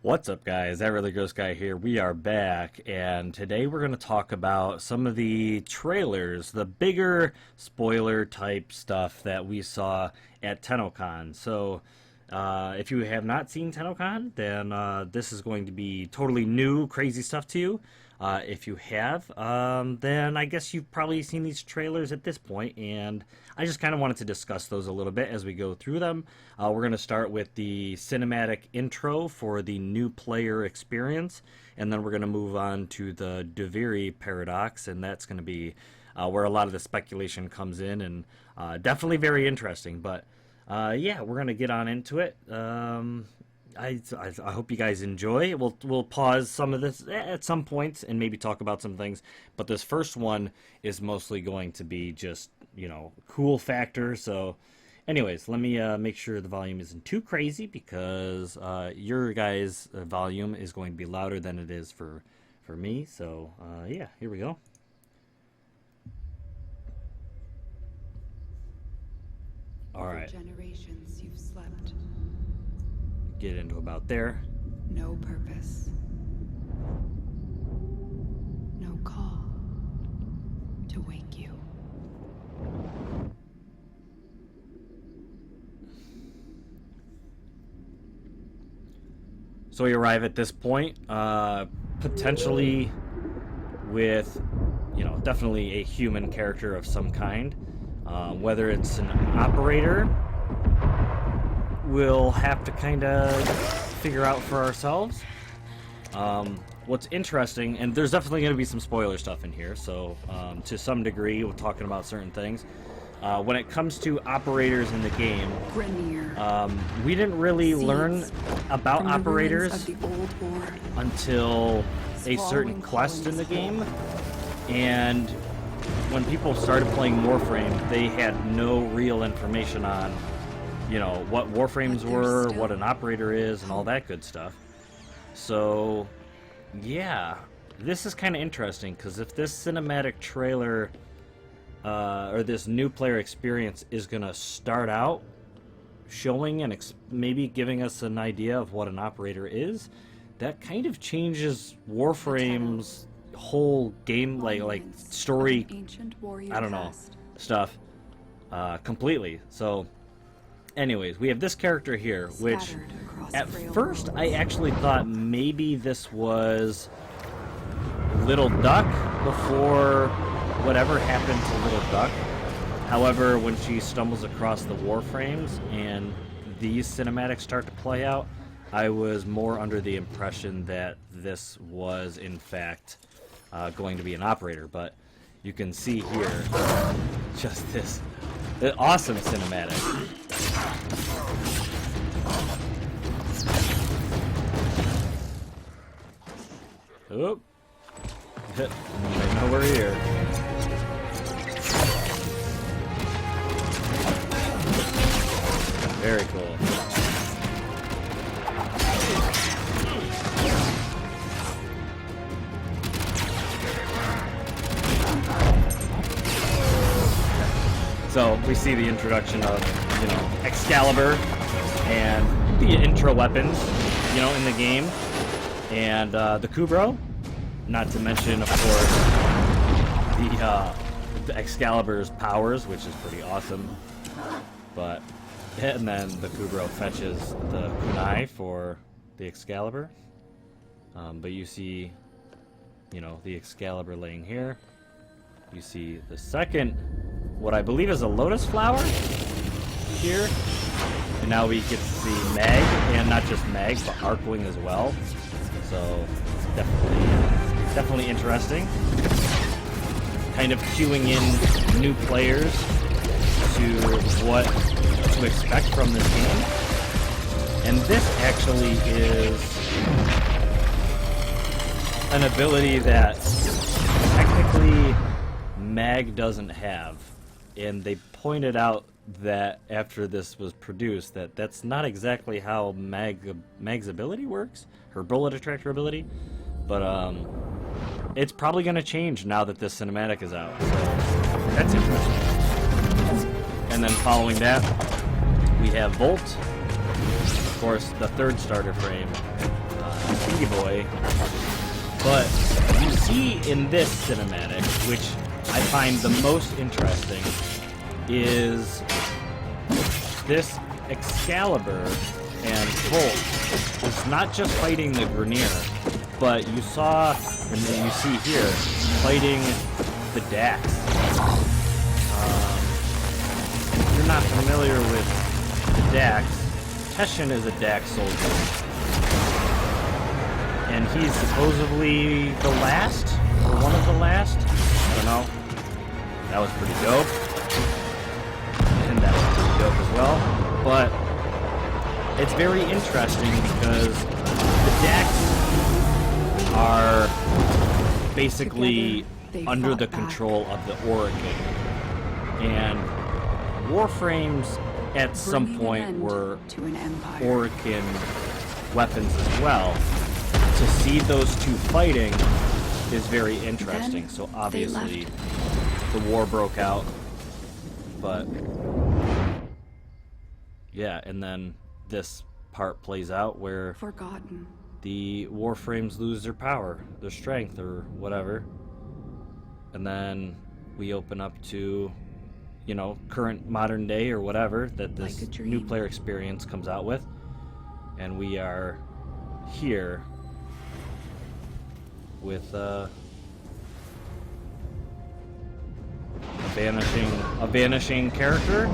What's up, guys? That Really Gross Guy here. We are back, and today we're going to talk about some of the trailers, the bigger spoiler type stuff that we saw at Tennocon. So, if you have not seen Tennocon, then this is going to be totally new, crazy stuff to you. If you have, then I guess you've probably seen these trailers at this point, and I just kind of wanted to discuss those a little bit as we go through them. We're going to start with the cinematic intro for the new player experience, and then we're going to move on to the Deviri paradox, and that's going to be where a lot of the speculation comes in, and definitely very interesting. But yeah, we're going to get on into it. I hope you guys enjoy. We'll pause some of this at some points and maybe talk about some things. But this first one is mostly going to be just, cool factor. So anyways, let me make sure the volume isn't too crazy because your guys' volume is going to be louder than it is for me. So yeah, here we go. All right. Generations you've slept. Get into about there. No purpose. No call to wake you. So we arrive at this point, potentially with, definitely a human character of some kind. Whether it's an operator, we'll have to kind of figure out for ourselves. What's interesting, and there's definitely going to be some spoiler stuff in here, so to some degree we're talking about certain things. When it comes to operators in the game, we didn't really learn about operators until a certain quest in the game, and when people started playing Warframe, they had no real information on what Warframes were, what an operator is, and all that good stuff. So, yeah, this is kind of interesting, because if this cinematic trailer, or this new player experience is going to start out showing and maybe giving us an idea of what an operator is, that kind of changes Warframe's whole game, like story, I don't know, stuff, completely. So, anyways, we have this character here, which at first I actually thought maybe this was Little Duck before whatever happened to Little Duck. However, when she stumbles across the Warframes and these cinematics start to play out, I was more under the impression that this was in fact going to be an operator. But you can see here just this awesome cinematic. Oop. I know we're here. Very cool. So we see the introduction of, Excalibur and the intro weapons, in the game, and the Kubro. Not to mention, of course, the Excalibur's powers, which is pretty awesome. But and then the Kubro fetches the kunai for the Excalibur. But you see, the Excalibur laying here. You see the second, what I believe is a lotus flower here. And now we get to see Mag, and not just Mag, but Arkwing as well. So definitely interesting. Kind of cueing in new players to what to expect from this game. And this actually is an ability that technically Mag doesn't have. And they pointed out that after this was produced, that's not exactly how Mag's ability works, her bullet attractor ability. But it's probably going to change now that this cinematic is out. So that's interesting. And then following that, we have Volt. Of course, the third starter frame. indie boy. But you see in this cinematic, which I find the most interesting, is this Excalibur and Volt is not just fighting the Grenier, but you saw, and then you see here, fighting the Dax. If you're not familiar with the Dax, Teshin is a Dax soldier. And he's supposedly the last, or one of the last. I don't know. That was pretty dope. And that was pretty dope as well. But it's very interesting because the Dax are basically under the control of the Aura King. And Warframes at some point were Aurakin weapons as well. To see those two fighting is very interesting. So obviously the war broke out, but yeah, and then this part plays out where Forgotten. the Warframes lose their power, their strength, or whatever, and then we open up to, you know, current modern day or whatever that this new player experience comes out with, and we are here with a vanishing character,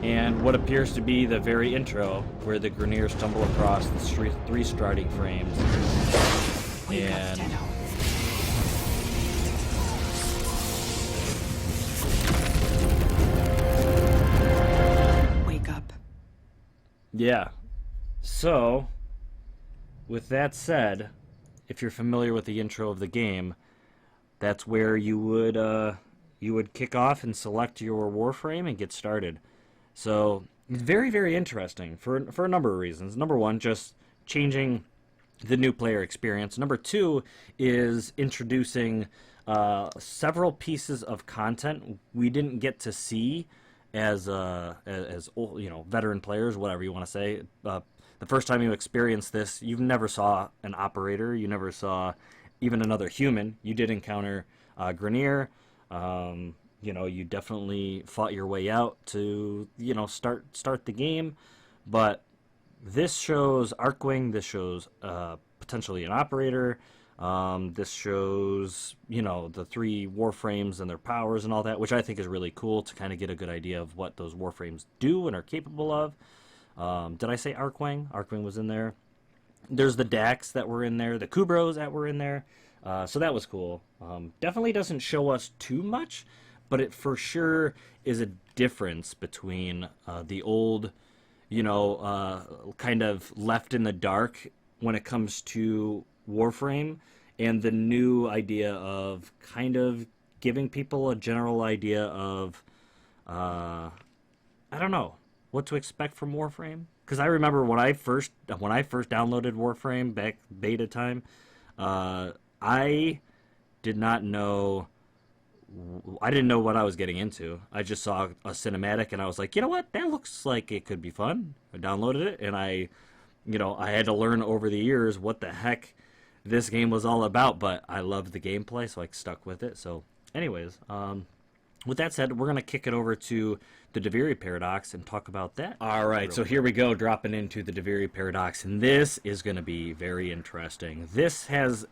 and what appears to be the very intro where the Grenier stumble across the three starting frames. Wake up, Tenno. Wake up. Yeah. So, with that said, if you're familiar with the intro of the game, that's where you would kick off and select your Warframe and get started. So it's very, very interesting for a number of reasons. Number one, just changing the new player experience. Number two is introducing several pieces of content we didn't get to see as you know, veteran players, whatever you want to say. The first time you experienced this, you never saw an operator. You never saw even another human. You did encounter Grenier. You know, you definitely fought your way out to, you know, start the game. But this shows Archwing. This shows potentially an operator. This shows, you know, the three Warframes and their powers and all that, which I think is really cool to kind of get a good idea of what those Warframes do and are capable of. Did I say Archwing? Archwing was in there. There's the Dax that were in there, the Kubros that were in there. So that was cool. Definitely doesn't show us too much, but it for sure is a difference between the old, you know, kind of left in the dark when it comes to Warframe, and the new idea of kind of giving people a general idea of, I don't know, what to expect from Warframe. Because I remember when I first downloaded Warframe back beta time, I didn't know what I was getting into. I just saw a cinematic and I was like, you know what, that looks like it could be fun. I downloaded it, and I had to learn over the years what the heck this game was all about, but I loved the gameplay, so I stuck with it. So anyways, with that said, we're going to kick it over to the Deviri Paradox and talk about that. All right, so here we go, dropping into the Deviri Paradox, and this is going to be very interesting. This has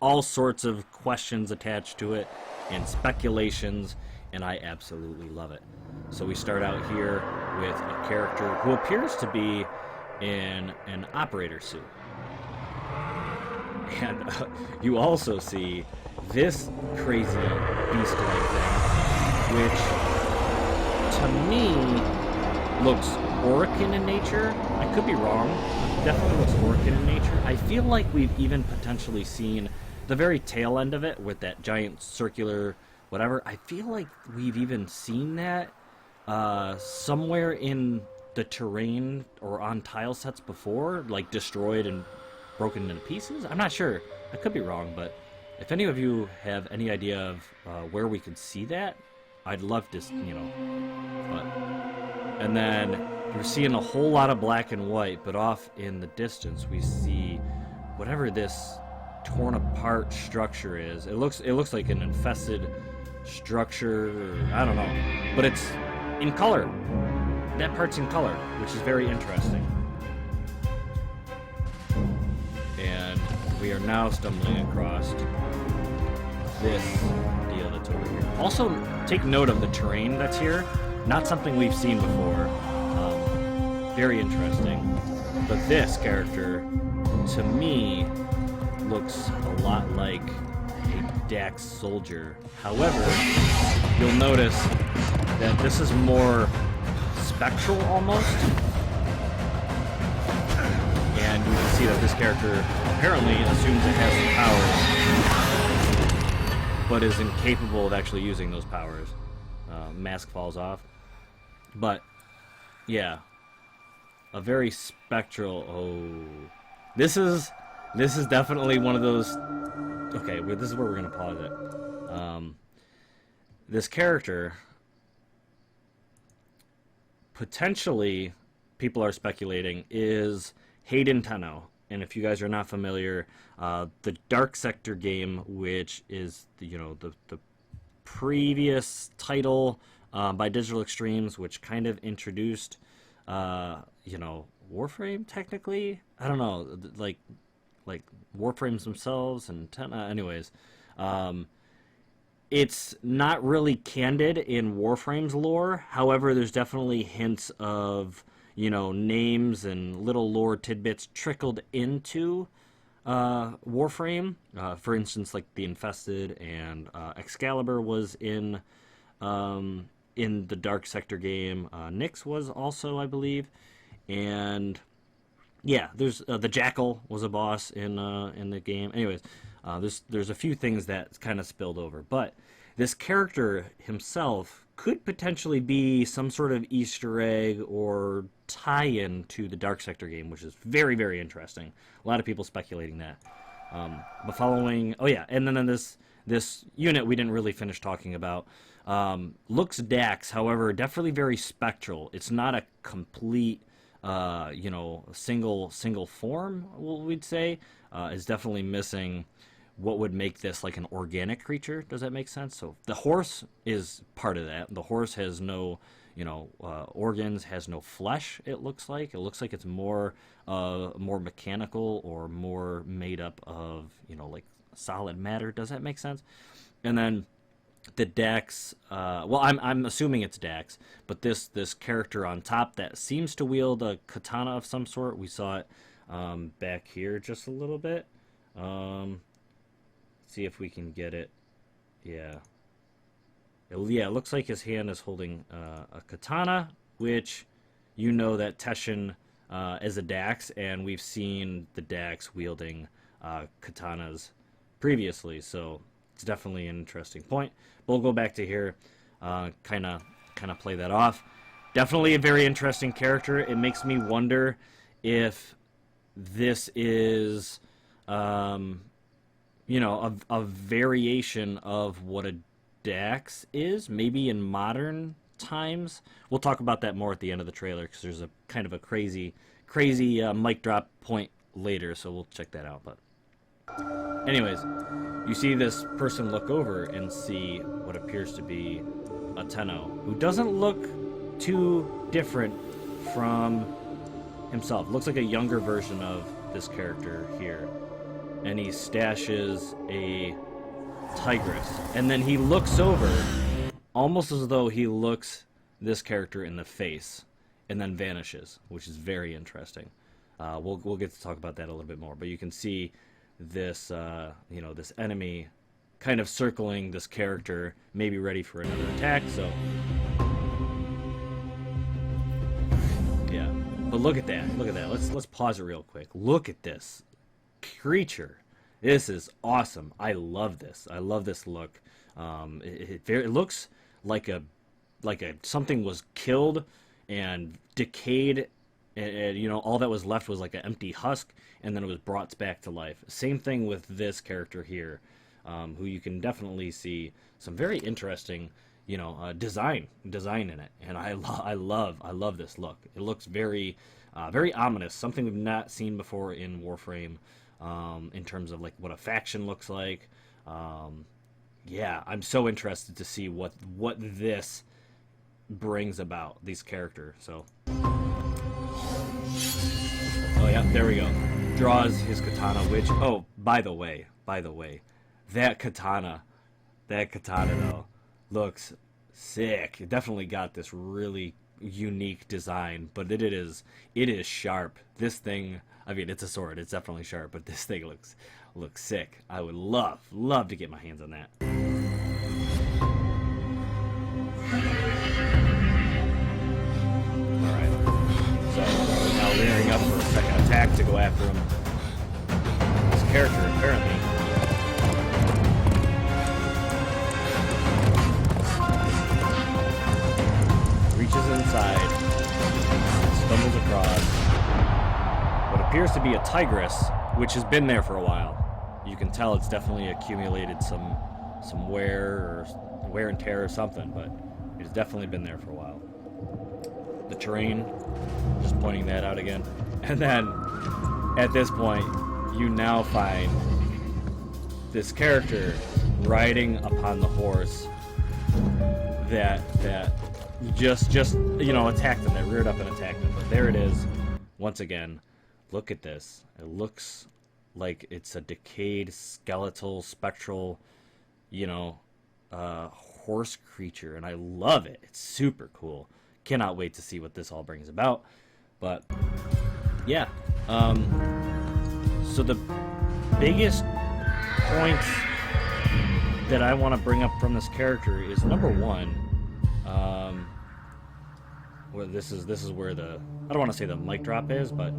all sorts of questions attached to it and speculations, and I absolutely love it. So we start out here with a character who appears to be in an operator suit. And you also see this crazy beast-like thing, which to me looks Aurican in nature. I could be wrong. It definitely looks Aurican in nature. I feel like we've even potentially seen the very tail end of it with that giant circular whatever. I feel like we've even seen that somewhere in the terrain or on tile sets before, like destroyed and broken into pieces. I'm not sure. I could be wrong, but if any of you have any idea of where we could see that, I'd love to, you know. But, and then we're seeing a whole lot of black and white, but off in the distance we see whatever this torn apart structure is. It looks like an infested structure, or, I don't know, but it's in color. That part's in color, which is very interesting. And we are now stumbling across this deal that's over here. Also, take note of the terrain that's here. Not something we've seen before. Very interesting. But this character, to me, looks a lot like a Dax soldier. However, you'll notice that this is more spectral almost. And you can see that this character apparently assumes it has some powers, but is incapable of actually using those powers. Mask falls off. But, yeah. A very spectral... Oh. This is definitely one of those... Okay, well, this is where we're going to pause it. This character... potentially, people are speculating, is Hayden Tenno. And if you guys are not familiar, the Dark Sector game, which is the previous title by Digital Extremes, which kind of introduced Warframe technically. I don't know, like Warframes themselves and anyways. It's not really candid in Warframe's lore. However, there's definitely hints of names and little lore tidbits trickled into Warframe. For instance, like the Infested and Excalibur was in the Dark Sector game. Nyx was also, I believe, and yeah, there's the Jackal was a boss in the game. Anyways, there's a few things that kind of spilled over, but this character himself could potentially be some sort of Easter egg or tie-in to the Dark Sector game, which is very, very interesting. A lot of people speculating that. But following, oh yeah, and then this unit we didn't really finish talking about. Looks Dax, however, definitely very spectral. It's not a complete, single form, we'd say. Is definitely missing what would make this like an organic creature. Does that make sense? So the horse is part of that. The horse has no, organs, has no flesh. It looks like it's more mechanical or more made up of like solid matter. Does that make sense? And then the Dax, I'm assuming it's Dax, but this character on top that seems to wield a katana of some sort. We saw it back here just a little bit. See if we can get it. Yeah. It looks like his hand is holding a katana, which that Teshin is a Dax, and we've seen the Dax wielding katanas previously, so it's definitely an interesting point. But we'll go back to here, kind of play that off. Definitely a very interesting character. It makes me wonder if this is, a variation of what a Dax is, maybe in modern times. We'll talk about that more at the end of the trailer, because there's a kind of a crazy mic drop point later, so we'll check that out. But anyways, you see this person look over and see what appears to be a Tenno, who doesn't look too different from himself. Looks like a younger version of this character here. And he stashes a tigress. And then he looks over, almost as though he looks this character in the face, and then vanishes, which is very interesting. We'll get to talk about that a little bit more. But you can see this, this enemy kind of circling this character, maybe ready for another attack. So, yeah. But look at that. Look at that. Let's pause it real quick. Look at this creature. This is awesome. I love this. I love this look. It looks like something was killed and decayed, and all that was left was like an empty husk, and then it was brought back to life. Same thing with this character here, who you can definitely see some very interesting, design in it, and I love this look. It looks very very ominous, something we've not seen before in Warframe, in terms of like what a faction looks like. Yeah, I'm so interested to see what this brings about, these characters. So, oh yeah, there we go. Draws his katana, which, oh, by the way, that katana though looks sick. It definitely got this really unique design, but it is sharp. This thing, I mean, it's a sword. It's definitely sharp, but this thing looks sick. I would love to get my hands on that. All right. So now layering up for a second attack to go after him. This character apparently reaches inside, stumbles across what appears to be a tigress, which has been there for a while. You can tell it's definitely accumulated some wear and tear or something, but it's definitely been there for a while. The terrain, just pointing that out again. And then, at this point, you now find this character riding upon the horse that just attacked them, that reared up and attacked them. But there it is, once again. Look at this. It looks like it's a decayed, skeletal, spectral, horse creature, and I love it. It's super cool. Cannot wait to see what this all brings about. But yeah, so the biggest points that I want to bring up from this character is, number one, where this is where the, I don't want to say the mic drop is, but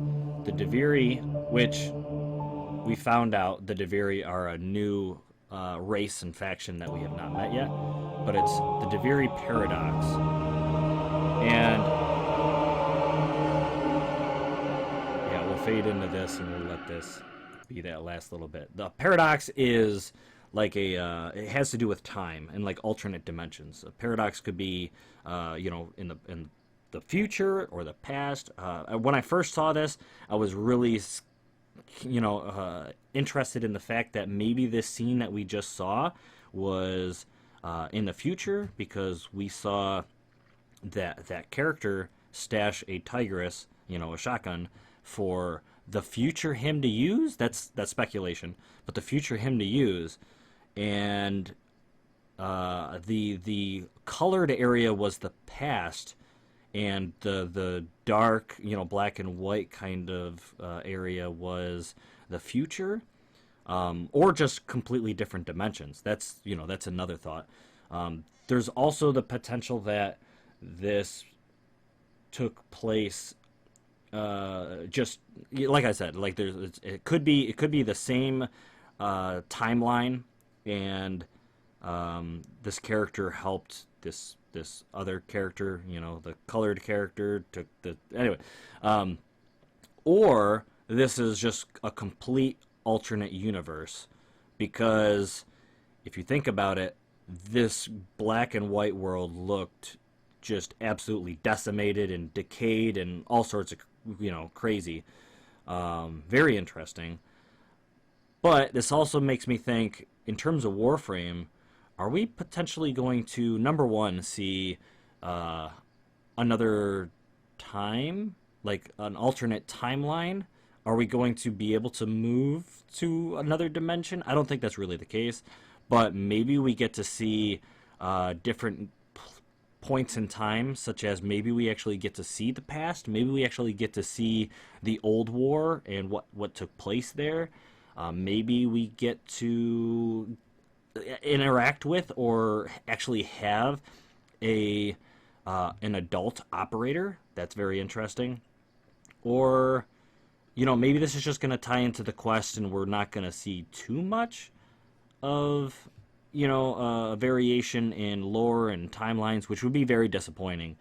the Deviri, which we found out the Deviri are a new race and faction that we have not met yet, but it's the Deviri Paradox. And yeah, we'll fade into this and we'll let this be that last little bit. The Paradox is like it has to do with time and like alternate dimensions. A paradox could be in the future or the past. When I first saw this, I was really interested in the fact that maybe this scene that we just saw was in the future, because we saw that character stash a tigress, a shotgun, for the future him to use. That's speculation, but the future him to use, and the colored area was the past, and the dark, black and white kind of area was the future, or just completely different dimensions. That's another thought. There's also the potential that this took place, just like I said, like it could be the same timeline, and this character helped this other character, the colored character took the, anyway, or this is just a complete alternate universe, because if you think about it, this black and white world looked just absolutely decimated and decayed and all sorts of crazy. Very interesting. But this also makes me think, in terms of Warframe, are we potentially going to, number one, see another time, like an alternate timeline? Are we going to be able to move to another dimension? I don't think that's really the case, but maybe we get to see different points in time, such as maybe we actually get to see the past, maybe we actually get to see the old war and what took place there. Maybe we get to interact with or actually have an adult operator. That's very interesting. Or maybe this is just going to tie into the quest and we're not going to see too much of a variation in lore and timelines, which would be very disappointing.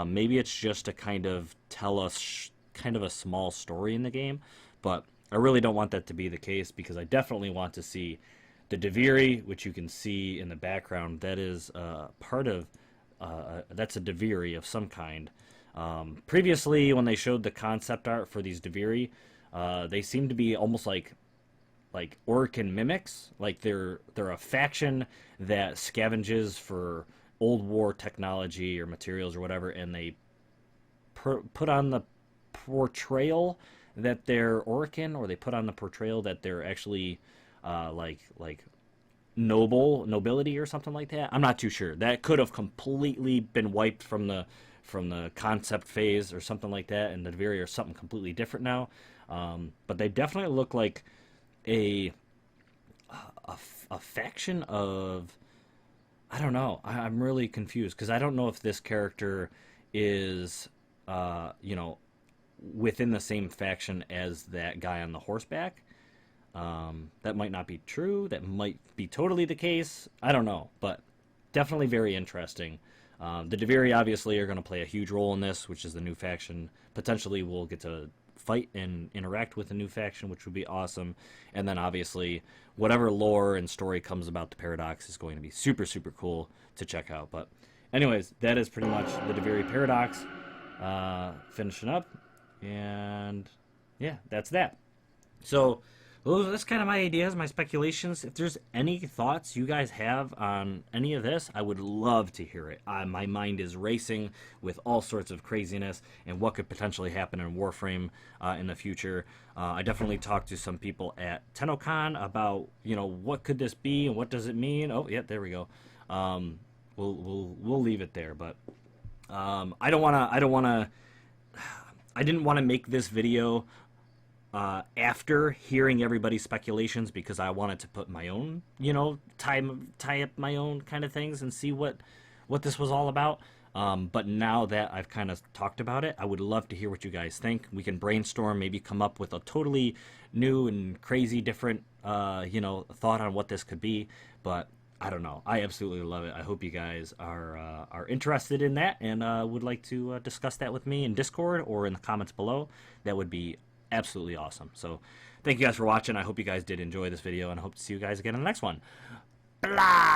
Maybe it's just to kind of tell us kind of a small story in the game, but I really don't want that to be the case, because I definitely want to see The Deviri, which you can see in the background, that is part of that's a Deviri of some kind. Previously, when they showed the concept art for these Deviri, they seem to be almost like Orcan mimics. Like they're a faction that scavenges for old war technology or materials or whatever, and they put on the portrayal that they're Orcan, or they put on the portrayal that they're actually like nobility or something like that. I'm not too sure. That could have completely been wiped from the concept phase or something like that, and the Deviri are something completely different now. But they definitely look like a faction of, I don't know. I'm really confused because I don't know if this character is within the same faction as that guy on the horseback. That might not be true. That might be totally the case. I don't know, but definitely very interesting. The Deviri obviously are going to play a huge role in this, which is the new faction. Potentially we'll get to fight and interact with a new faction, which would be awesome. And then obviously whatever lore and story comes about the Paradox is going to be super, super cool to check out. But anyways, that is pretty much the Deviri Paradox finishing up. And yeah, that's that. So well, that's kind of my ideas, my speculations. If there's any thoughts you guys have on any of this, I would love to hear it. My mind is racing with all sorts of craziness and what could potentially happen in Warframe in the future. I definitely talked to some people at Tennocon about, what could this be and what does it mean. Oh, yeah, there we go. We'll leave it there, but I didn't want to make this video after hearing everybody's speculations, because I wanted to put my own, tie up my own kind of things and see what this was all about. But now that I've kind of talked about it, I would love to hear what you guys think. We can brainstorm, maybe come up with a totally new and crazy different, thought on what this could be. But I don't know. I absolutely love it. I hope you guys are interested in that and would like to discuss that with me in Discord or in the comments below. That would be absolutely awesome. So thank you guys for watching. I hope you guys did enjoy this video, and I hope to see you guys again in the next one. Blah!